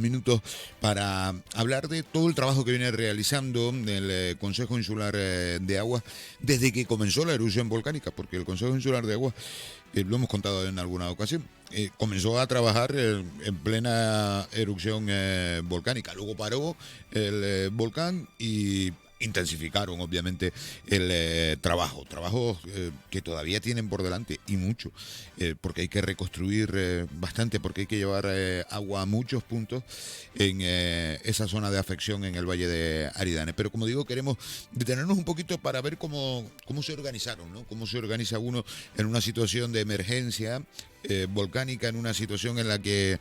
minutos para hablar de todo el trabajo que viene realizando el Consejo Insular de Aguas desde que comenzó la erupción volcánica, porque el Consejo Insular de Aguas, lo hemos contado en alguna ocasión, comenzó a trabajar en plena erupción volcánica. Luego paró el volcán y intensificaron obviamente el trabajo que todavía tienen por delante y mucho, porque hay que reconstruir bastante, porque hay que llevar agua a muchos puntos en esa zona de afección en el Valle de Aridane. Pero como digo, queremos detenernos un poquito para ver cómo se organizaron, ¿no? Cómo se organiza uno en una situación de emergencia volcánica, en una situación en la que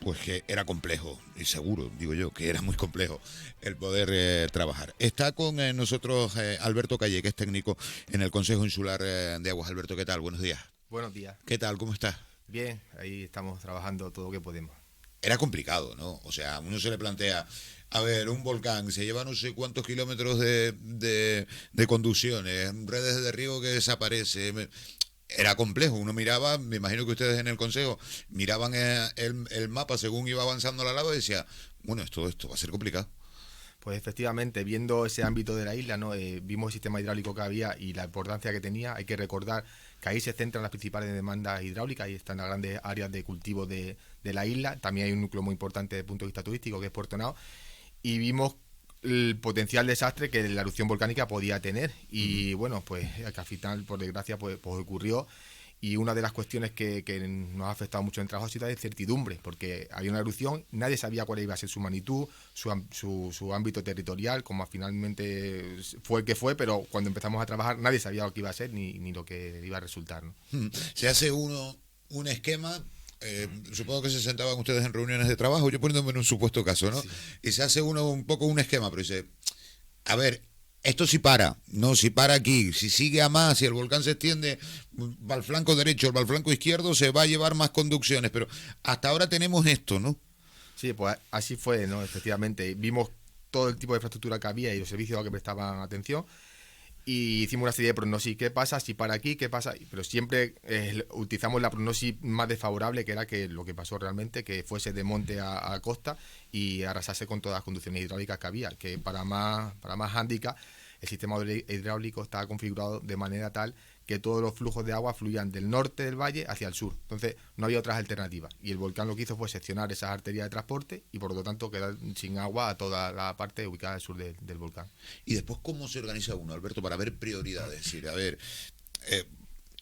pues que era complejo, y seguro, digo yo, que era muy complejo el poder trabajar. Está con nosotros Alberto Calle, que es técnico en el Consejo Insular de Aguas. Alberto, ¿qué tal? Buenos días. Buenos días. ¿Qué tal? ¿Cómo estás? Bien, ahí estamos trabajando todo lo que podemos. Era complicado, ¿no? O sea, a uno se le plantea, a ver, un volcán se lleva no sé cuántos kilómetros de conducciones, redes de riego que desaparece. Era complejo, uno miraba, me imagino que ustedes en el consejo miraban el mapa según iba avanzando la lava y decía, bueno, esto va a ser complicado. Pues efectivamente, viendo ese ámbito de la isla, ¿no? Vimos el sistema hidráulico que había y la importancia que tenía. Hay que recordar que ahí se centran las principales demandas hidráulicas, ahí están las grandes áreas de cultivo de la isla. También hay un núcleo muy importante desde el punto de vista turístico, que es Puerto Nao, y vimos el potencial desastre que la erupción volcánica podía tener. Y bueno, pues que al final, por desgracia, pues ocurrió. Y una de las cuestiones que nos ha afectado mucho en el trabajo ha sido la incertidumbre, porque había una erupción, nadie sabía cuál iba a ser su magnitud, su ámbito territorial, como finalmente fue el que fue, pero cuando empezamos a trabajar nadie sabía lo que iba a ser ni lo que iba a resultar, ¿no? Se hace uno un esquema. Supongo que se sentaban ustedes en reuniones de trabajo, yo poniéndome en un supuesto caso, ¿no? Sí. Y se hace uno un poco un esquema, pero dice, a ver, esto sí para, no, si para aquí, si sigue a más, si el volcán se extiende, va al flanco derecho, va al flanco izquierdo, se va a llevar más conducciones, pero hasta ahora tenemos esto, ¿no? Sí, pues así fue, ¿no? Efectivamente, vimos todo el tipo de infraestructura que había y los servicios a los que prestaban atención, y hicimos una serie de prognosis. ¿Qué pasa si para aquí? ¿Qué pasa? Pero siempre utilizamos la prognosis más desfavorable, que era que lo que pasó realmente, que fuese de monte a costa y arrasase con todas las conducciones hidráulicas que había, que para más hándicap, el sistema hidráulico estaba configurado de manera tal que todos los flujos de agua fluían del norte del valle hacia el sur. Entonces no había otras alternativas. Y el volcán lo que hizo fue seccionar esas arterias de transporte y por lo tanto quedar sin agua a toda la parte ubicada al sur del volcán. Y después, ¿cómo se organiza uno, Alberto, para ver prioridades? Es decir, a ver,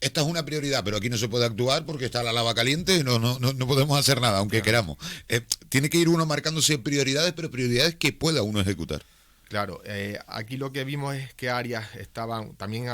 esta es una prioridad, pero aquí no se puede actuar porque está la lava caliente y no podemos hacer nada, aunque queramos. Tiene que ir uno marcándose prioridades, pero prioridades que pueda uno ejecutar. Claro, aquí lo que vimos es que áreas estaban también,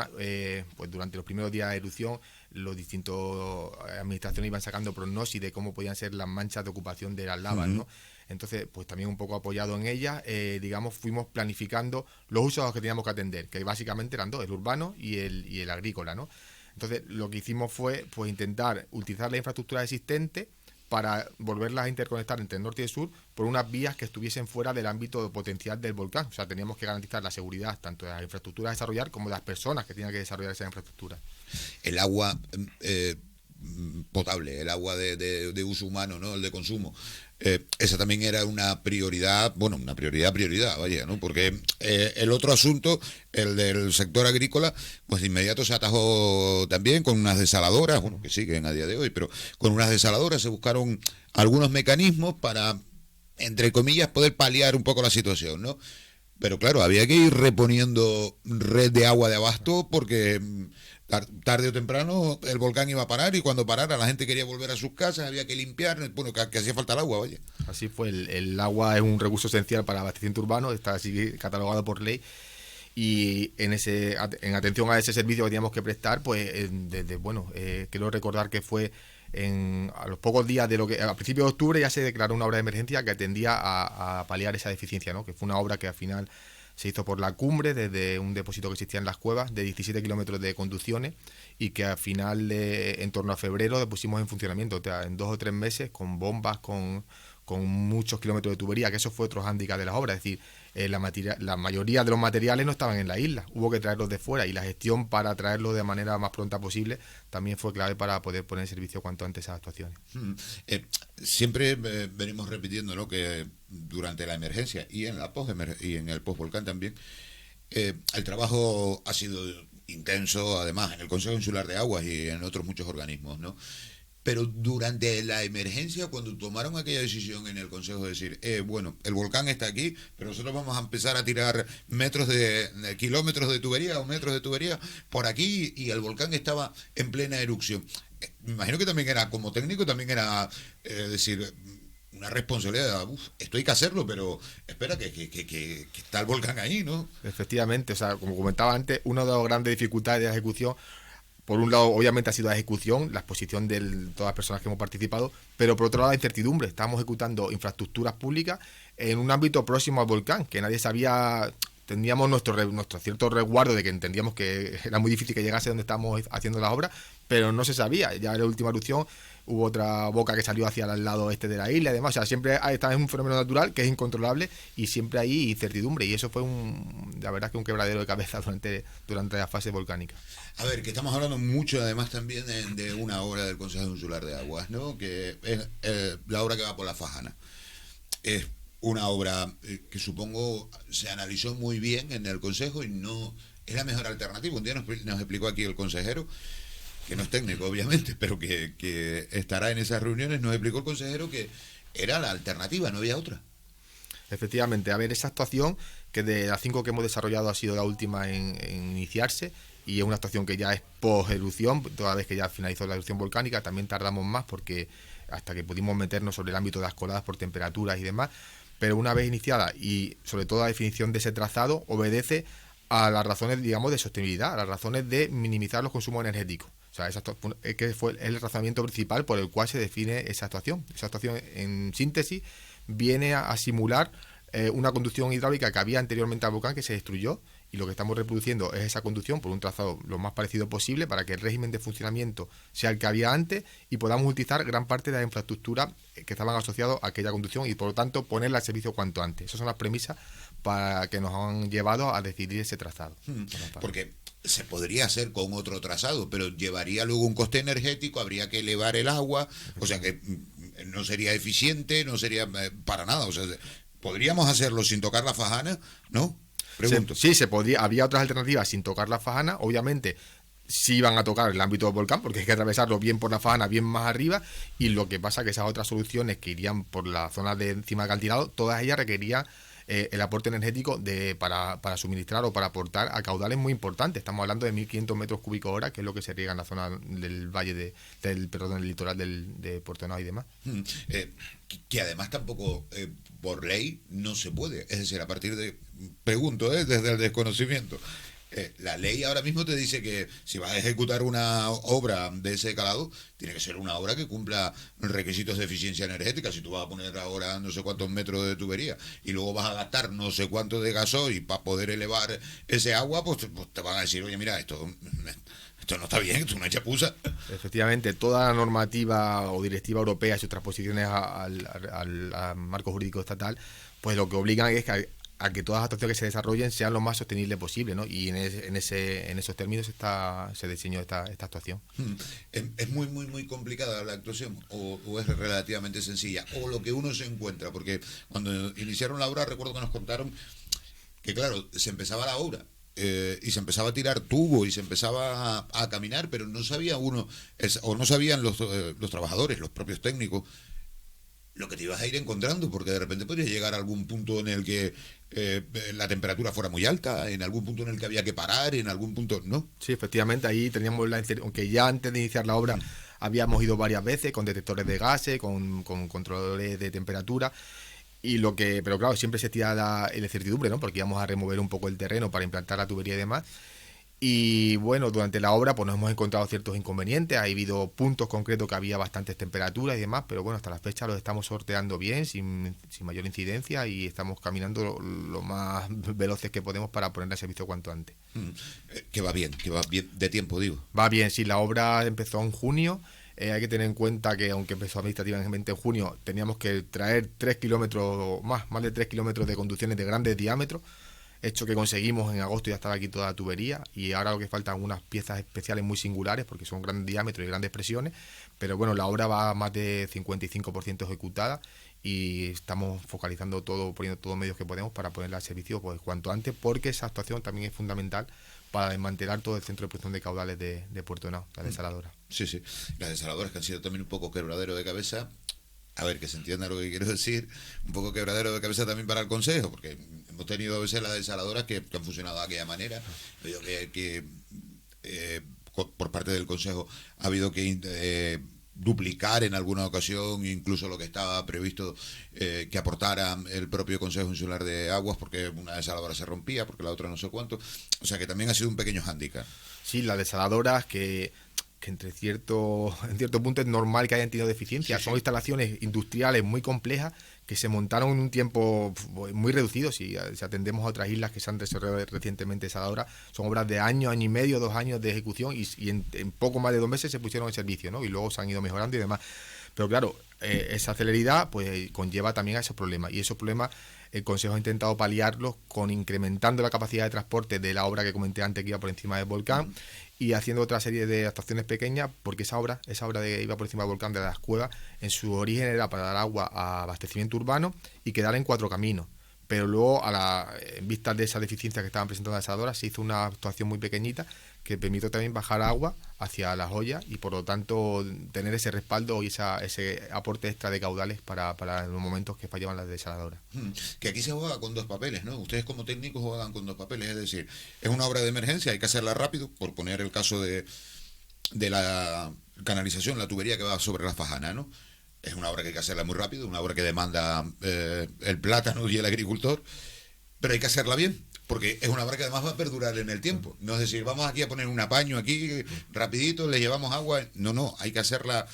pues durante los primeros días de erupción, los distintos administraciones iban sacando prognosis de cómo podían ser las manchas de ocupación de las lavas, ¿no? Entonces, pues también un poco apoyado en ellas, digamos, fuimos planificando los usos a los que teníamos que atender, que básicamente eran dos, el urbano y el agrícola, ¿no? Entonces, lo que hicimos fue pues intentar utilizar la infraestructura existente para volverlas a interconectar entre el norte y el sur por unas vías que estuviesen fuera del ámbito potencial del volcán. O sea, teníamos que garantizar la seguridad tanto de las infraestructuras a desarrollar como de las personas que tenían que desarrollar esas infraestructuras. El agua potable, el agua de uso humano, ¿no? El de consumo. Esa también era una prioridad, bueno, una prioridad, vaya, ¿no? Porque el otro asunto, el del sector agrícola, pues de inmediato se atajó también con unas desaladoras, bueno, que siguen a día de hoy, pero con unas desaladoras se buscaron algunos mecanismos para, entre comillas, poder paliar un poco la situación, ¿no? Pero claro, había que ir reponiendo red de agua de abasto porque tarde o temprano el volcán iba a parar y cuando parara la gente quería volver a sus casas, había que limpiar, bueno, que hacía falta el agua, vaya. Así fue, el agua es un recurso esencial para el abastecimiento urbano, está así catalogado por ley. Y en atención a ese servicio que teníamos que prestar, pues quiero recordar que fue a los pocos días a principios de octubre ya se declaró una obra de emergencia que atendía a paliar esa deficiencia, ¿no? Que fue una obra que al final se hizo por la cumbre desde un depósito que existía en las cuevas de 17 kilómetros de conducciones y que al final en torno a febrero pusimos en funcionamiento, o sea, en 2 o 3 meses con bombas, con con muchos kilómetros de tubería, que eso fue otro hándicap de las obras, es decir, la mayoría de los materiales no estaban en la isla, hubo que traerlos de fuera y la gestión para traerlos de manera más pronta posible también fue clave para poder poner en servicio cuanto antes esas actuaciones. Siempre venimos repitiendo, ¿no?, que durante la emergencia y en el postvolcán también, el trabajo ha sido intenso, además, en el Consejo Insular de Aguas y en otros muchos organismos, ¿no? Pero durante la emergencia, cuando tomaron aquella decisión en el Consejo de decir, bueno, el volcán está aquí, pero nosotros vamos a empezar a tirar kilómetros de tubería o metros de tubería por aquí, y el volcán estaba en plena erupción. Me imagino que también era, como técnico, también era decir, una responsabilidad, esto hay que hacerlo, pero espera que está el volcán ahí, ¿no? Efectivamente, o sea, como comentaba antes, una de las grandes dificultades de la ejecución, por un lado, obviamente ha sido la ejecución, la exposición de todas las personas que hemos participado, pero por otro lado la incertidumbre. Estamos ejecutando infraestructuras públicas en un ámbito próximo al volcán, que nadie sabía. Teníamos nuestro cierto resguardo de que entendíamos que era muy difícil que llegase donde estábamos haciendo las obras, pero no se sabía. Ya en la última erupción hubo otra boca que salió hacia el lado este de la isla y demás. O sea, siempre está en un fenómeno natural que es incontrolable y siempre hay incertidumbre. Y eso fue la verdad que un quebradero de cabeza durante la fase volcánica. A ver, que estamos hablando mucho además también de una obra del Consejo Insular de Aguas, ¿no?, que es la obra que va por la Fajana. Es una obra que supongo se analizó muy bien en el Consejo y no es la mejor alternativa. Un día nos explicó aquí el consejero, que no es técnico obviamente, pero que estará en esas reuniones, nos explicó el consejero que era la alternativa, no había otra. Efectivamente, a ver, esa actuación, que de las 5 que hemos desarrollado ha sido la última en iniciarse, y es una actuación que ya es post-erupción, toda vez que ya finalizó la erupción volcánica. También tardamos más porque hasta que pudimos meternos sobre el ámbito de las coladas por temperaturas y demás, pero una vez iniciada y sobre todo la definición de ese trazado obedece a las razones, digamos, de sostenibilidad, a las razones de minimizar los consumos energéticos. O sea, que fue el razonamiento principal por el cual se define esa actuación. Esa actuación, en síntesis, viene a simular una conducción hidráulica que había anteriormente al volcán, que se destruyó, y lo que estamos reproduciendo es esa conducción por un trazado lo más parecido posible para que el régimen de funcionamiento sea el que había antes y podamos utilizar gran parte de la infraestructura que estaban asociados a aquella conducción y por lo tanto ponerla al servicio cuanto antes. Esas son las premisas para que nos han llevado a decidir ese trazado. Porque se podría hacer con otro trazado, pero llevaría luego un coste energético, habría que elevar el agua, o sea que no sería eficiente, no sería para nada. O sea, podríamos hacerlo sin tocar la Fajana, ¿no? Pregunto. Sí, se podría. Había otras alternativas sin tocar la Fajana. Obviamente, sí iban a tocar el ámbito del volcán, porque hay que atravesarlo bien por la Fajana, bien más arriba. Y lo que pasa es que esas otras soluciones que irían por la zona de encima del acantilado, todas ellas requerían el aporte energético para suministrar o para aportar a caudales muy importantes. Estamos hablando de 1.500 metros cúbicos hora, que es lo que se riega en la zona del valle del litoral de Puerto Nao y demás. Que además tampoco por ley no se puede. Es decir, a partir de... Pregunto, desde el desconocimiento. La ley ahora mismo te dice que si vas a ejecutar una obra de ese calado, tiene que ser una obra que cumpla requisitos de eficiencia energética. Si tú vas a poner ahora no sé cuántos metros de tubería y luego vas a gastar no sé cuánto de gasoil para poder elevar ese agua, pues te van a decir, oye, mira, esto no está bien, esto es una chapuza. Efectivamente, toda la normativa o directiva europea y sus transposiciones al marco jurídico estatal, pues lo que obligan es a que todas las actuaciones que se desarrollen sean lo más sostenible posible, ¿no? Y en esos términos se diseñó esta actuación. ¿Es muy, muy, muy complicada la actuación o es relativamente sencilla? O lo que uno se encuentra, porque cuando iniciaron la obra recuerdo que nos contaron que, claro, se empezaba la obra y se empezaba a tirar tubo y se empezaba a caminar, pero no sabía uno, o no sabían los trabajadores, los propios técnicos, lo que te ibas a ir encontrando, porque de repente podrías llegar a algún punto en el que la temperatura fuera muy alta, en algún punto en el que había que parar, en algún punto, ¿no? Sí, efectivamente, ahí teníamos aunque ya antes de iniciar la obra habíamos ido varias veces con detectores de gases, con controladores de temperatura, pero claro, siempre se tira la incertidumbre, ¿no? Porque íbamos a remover un poco el terreno para implantar la tubería y demás. Y bueno, durante la obra pues nos hemos encontrado ciertos inconvenientes, ha habido puntos concretos que había bastantes temperaturas y demás, pero bueno, hasta la fecha los estamos sorteando bien, sin mayor incidencia, y estamos caminando lo más veloces que podemos para poner el servicio cuanto antes. Que va bien de tiempo, digo. Va bien, sí, la obra empezó en junio, Hay que tener en cuenta que aunque empezó administrativamente en junio, teníamos que traer 3 kilómetros más de 3 kilómetros de conducciones de grandes diámetros, hecho que conseguimos en agosto. Ya estaba aquí toda la tubería, y ahora lo que faltan unas piezas especiales muy singulares porque son grandes diámetros y grandes presiones, pero bueno, la obra va a más de 55% ejecutada y estamos focalizando todo, poniendo todos los medios que podemos para ponerla al servicio pues cuanto antes, porque esa actuación también es fundamental para desmantelar todo el centro de producción de caudales de Puerto Henao, la desaladora. Sí, sí. Las desaladoras que han sido también un poco quebradero de cabeza. A ver, que se entienda lo que quiero decir, un poco quebradero de cabeza también para el Consejo, porque hemos tenido a veces las desaladoras que han funcionado de aquella manera. Digo que por parte del Consejo ha habido que duplicar en alguna ocasión incluso lo que estaba previsto que aportara el propio Consejo Insular de Aguas, porque una desaladora se rompía, porque la otra no sé cuánto. O sea que también ha sido un pequeño hándicap. Sí, las desaladoras que en cierto punto es normal que hayan tenido deficiencias. Sí, sí. Son instalaciones industriales muy complejas que se montaron en un tiempo muy reducido. Si atendemos a otras islas que se han desarrollado recientemente desaladoras, son obras de año y medio, 2 años de ejecución, y en poco más de 2 meses se pusieron en servicio, ¿no? Y luego se han ido mejorando y demás. Pero claro, esa celeridad pues conlleva también a esos problemas, y esos problemas el Consejo ha intentado paliarlos con incrementando la capacidad de transporte de la obra que comenté antes, que iba por encima del volcán, y haciendo otra serie de actuaciones pequeñas, porque esa obra de iba por encima del volcán de las cuevas, en su origen era para dar agua a abastecimiento urbano y quedar en 4 caminos. Pero luego, en vista de esa deficiencia que estaban presentando las desaladoras, se hizo una actuación muy pequeñita que permitió también bajar agua hacia las ollas y por lo tanto tener ese respaldo y ese aporte extra de caudales para los momentos que fallaban las desaladoras. Que aquí se juega con 2 papeles, ¿no? Ustedes como técnicos juegan con 2 papeles, es decir, es una obra de emergencia, hay que hacerla rápido, por poner el caso de la canalización, la tubería que va sobre la Fajana, ¿no? Es una obra que hay que hacerla muy rápido, una obra que demanda el plátano y el agricultor, pero hay que hacerla bien, porque es una obra que además va a perdurar en el tiempo. No es decir, vamos aquí a poner un apaño aquí, rapidito, le llevamos agua. No, hay que hacerla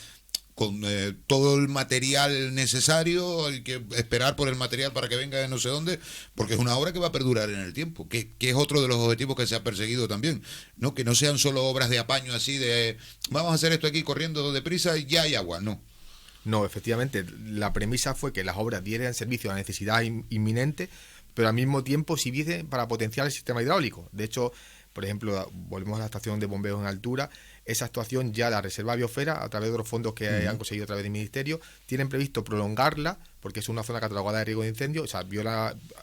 con todo el material necesario, hay que esperar por el material para que venga de no sé dónde, porque es una obra que va a perdurar en el tiempo, que es otro de los objetivos que se ha perseguido también, ¿no? Que no sean solo obras de apaño así de, vamos a hacer esto aquí corriendo deprisa y ya hay agua, no. No, efectivamente, la premisa fue que las obras dieran servicio a la necesidad inminente, pero al mismo tiempo sirviesen para potenciar el sistema hidráulico. De hecho, por ejemplo, volvemos a la estación de bombeos en altura, esa actuación ya la Reserva Biosfera, a través de los fondos que han conseguido a través del Ministerio, tienen previsto prolongarla, porque es una zona catalogada de riesgo de incendio. O sea,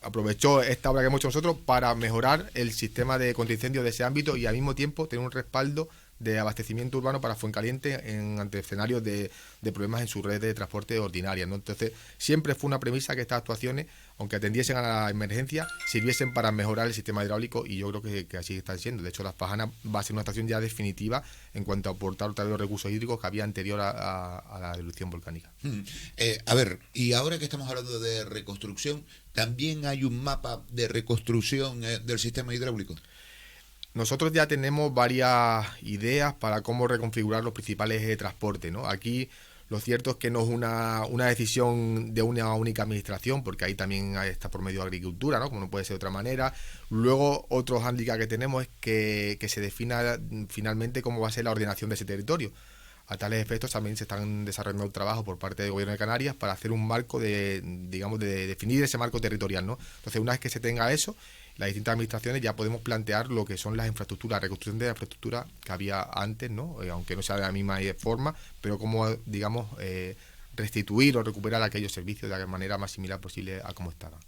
aprovechó esta obra que hemos hecho nosotros para mejorar el sistema de contraincendio de ese ámbito y al mismo tiempo tener un respaldo de abastecimiento urbano para Fuencaliente ante escenarios de problemas en su red de transporte ordinaria, ¿no? Entonces, siempre fue una premisa que estas actuaciones, aunque atendiesen a la emergencia, sirviesen para mejorar el sistema hidráulico, y yo creo que así están siendo. De hecho, Las Fajanas va a ser una estación ya definitiva en cuanto a aportar otra vez los recursos hídricos que había anterior a la erupción volcánica. A ver, y ahora que estamos hablando de reconstrucción, ¿también hay un mapa de reconstrucción del sistema hidráulico? Nosotros ya tenemos varias ideas para cómo reconfigurar los principales ejes de transporte, ¿no? Aquí lo cierto es que no es una decisión de una única administración, porque ahí también está por medio de agricultura, ¿no? Como no puede ser de otra manera. Luego, otro hándicap que tenemos es que se defina finalmente cómo va a ser la ordenación de ese territorio. A tales efectos también se están desarrollando el trabajo por parte del Gobierno de Canarias para hacer un marco de definir ese marco territorial, ¿no? Entonces, una vez que se tenga eso, las distintas administraciones ya podemos plantear lo que son las infraestructuras, la reconstrucción de la infraestructura que había antes, ¿no? Aunque no sea de la misma forma, pero como, digamos, restituir o recuperar aquellos servicios de la manera más similar posible a como estaban.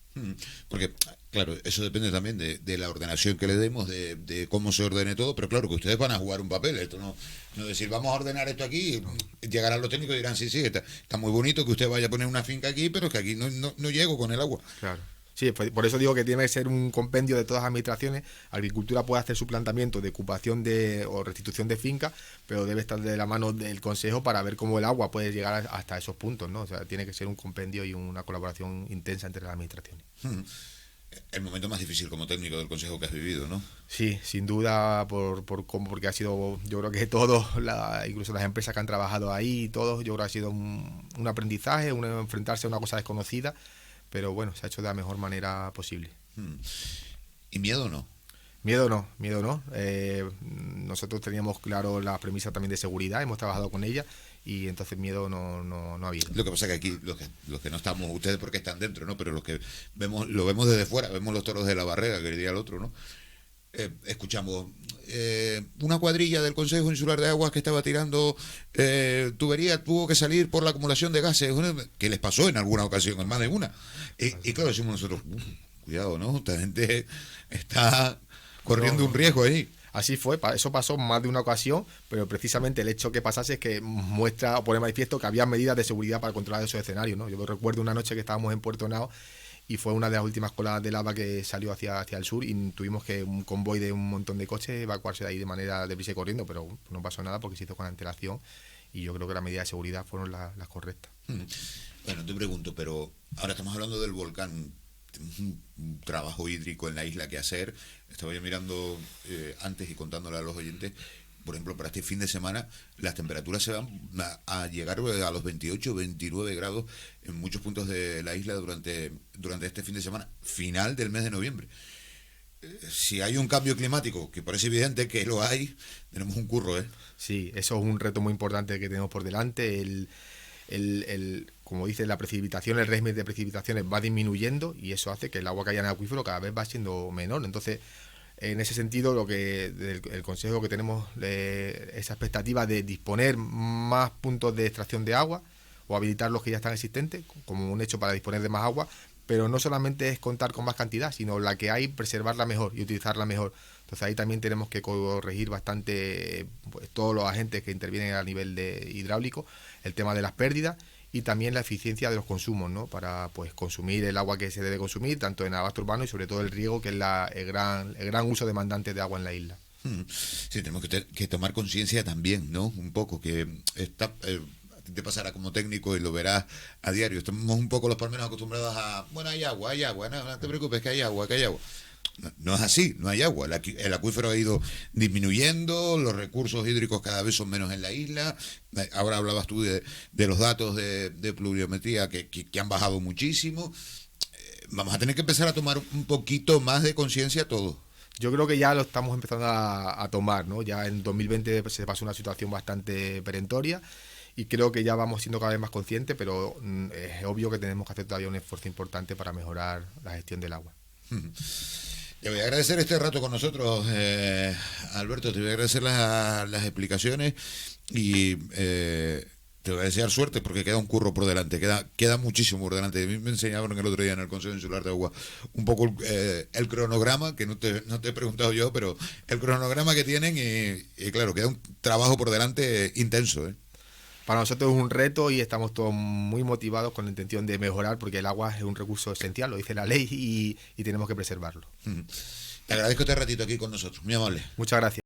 Porque, claro, eso depende también de la ordenación que le demos, de cómo se ordene todo, pero claro, que ustedes van a jugar un papel. Esto no decir, vamos a ordenar esto aquí, llegarán los técnicos y dirán, sí, está muy bonito que usted vaya a poner una finca aquí, pero es que aquí no llego con el agua. Claro. Sí, por eso digo que tiene que ser un compendio de todas las administraciones. Agricultura puede hacer su planteamiento de ocupación o restitución de finca, pero debe estar de la mano del Consejo para ver cómo el agua puede llegar hasta esos puntos, ¿no? O sea, tiene que ser un compendio y una colaboración intensa entre las administraciones. El momento más difícil como técnico del Consejo que has vivido, ¿no? Sí, sin duda, porque ha sido, yo creo que todos, incluso las empresas que han trabajado ahí, todos, yo creo que ha sido un aprendizaje, enfrentarse a una cosa desconocida, pero bueno, se ha hecho de la mejor manera posible. ¿Y miedo o no? Miedo no, miedo no. Nosotros teníamos claro la premisa también de seguridad, hemos trabajado con ella y entonces miedo no ha habido. Lo que pasa es que aquí, los que no estamos, ustedes porque están dentro, ¿no? Pero los que vemos, lo vemos desde fuera, vemos los toros de la Barrera, que diría el otro, ¿no? Escuchamos una cuadrilla del Consejo Insular de Aguas que estaba tirando tubería, tuvo que salir por la acumulación de gases, que les pasó en alguna ocasión, en más de una. Y claro, decimos nosotros, cuidado, ¿no? Esta gente está corriendo un riesgo ahí. Así fue, eso pasó más de una ocasión, pero precisamente el hecho que pasase es que muestra o pone manifiesto que había medidas de seguridad para controlar esos escenarios, ¿no? Yo recuerdo una noche que estábamos en Puerto Nao y fue una de las últimas coladas de lava que salió hacia el sur y tuvimos que un convoy de un montón de coches evacuarse de ahí de manera deprisa y corriendo, pero no pasó nada porque se hizo con antelación y yo creo que las medidas de seguridad fueron las correctas. Bueno, te pregunto, pero ahora estamos hablando del volcán, tenemos un trabajo hídrico en la isla que hacer. Estaba yo mirando antes y contándole a los oyentes, por ejemplo, para este fin de semana las temperaturas se van a llegar a los 28, 29 grados en muchos puntos de la isla durante este fin de semana, final del mes de noviembre. Si hay un cambio climático, que parece evidente que lo hay, tenemos un curro, ¿eh? Sí, eso es un reto muy importante que tenemos por delante. Como dice, la precipitación, el régimen de precipitaciones va disminuyendo y eso hace que el agua que haya en el acuífero cada vez va siendo menor. Entonces, en ese sentido, el consejo que tenemos esa expectativa de disponer más puntos de extracción de agua o habilitar los que ya están existentes como un hecho para disponer de más agua, pero no solamente es contar con más cantidad, sino la que hay, preservarla mejor y utilizarla mejor. Entonces ahí también tenemos que corregir bastante pues, todos los agentes que intervienen a nivel de hidráulico, el tema de las pérdidas y también la eficiencia de los consumos, ¿no? Para pues consumir el agua que se debe consumir, tanto en abasto urbano y sobre todo el riego, que es el gran uso demandante de agua en la isla. Sí, tenemos que tomar conciencia también, ¿no? Un poco, que está... te pasará como técnico y lo verás a diario. Estamos un poco los palmeros acostumbrados a, bueno, hay agua, no te preocupes, que hay agua. No es así, no hay agua. El acuífero ha ido disminuyendo, los recursos hídricos cada vez son menos en la isla. Ahora hablabas tú de los datos de pluviometría que han bajado muchísimo. Vamos a tener que empezar a tomar un poquito más de conciencia todos. Yo creo que ya lo estamos empezando a tomar, ¿no? Ya en 2020 se pasó una situación bastante perentoria y creo que ya vamos siendo cada vez más conscientes, pero es obvio que tenemos que hacer todavía un esfuerzo importante para mejorar la gestión del agua. Te voy a agradecer este rato con nosotros, Alberto, te voy a agradecer las explicaciones y te voy a desear suerte porque queda un curro por delante, queda muchísimo por delante. A mí me enseñaron el otro día en el Consejo Insular de Agua un poco el cronograma, que no te he preguntado yo, pero el cronograma que tienen y claro, queda un trabajo por delante intenso, ¿eh? Para nosotros es un reto y estamos todos muy motivados con la intención de mejorar porque el agua es un recurso esencial, lo dice la ley y tenemos que preservarlo. Te agradezco este ratito aquí con nosotros, muy amable. Muchas gracias.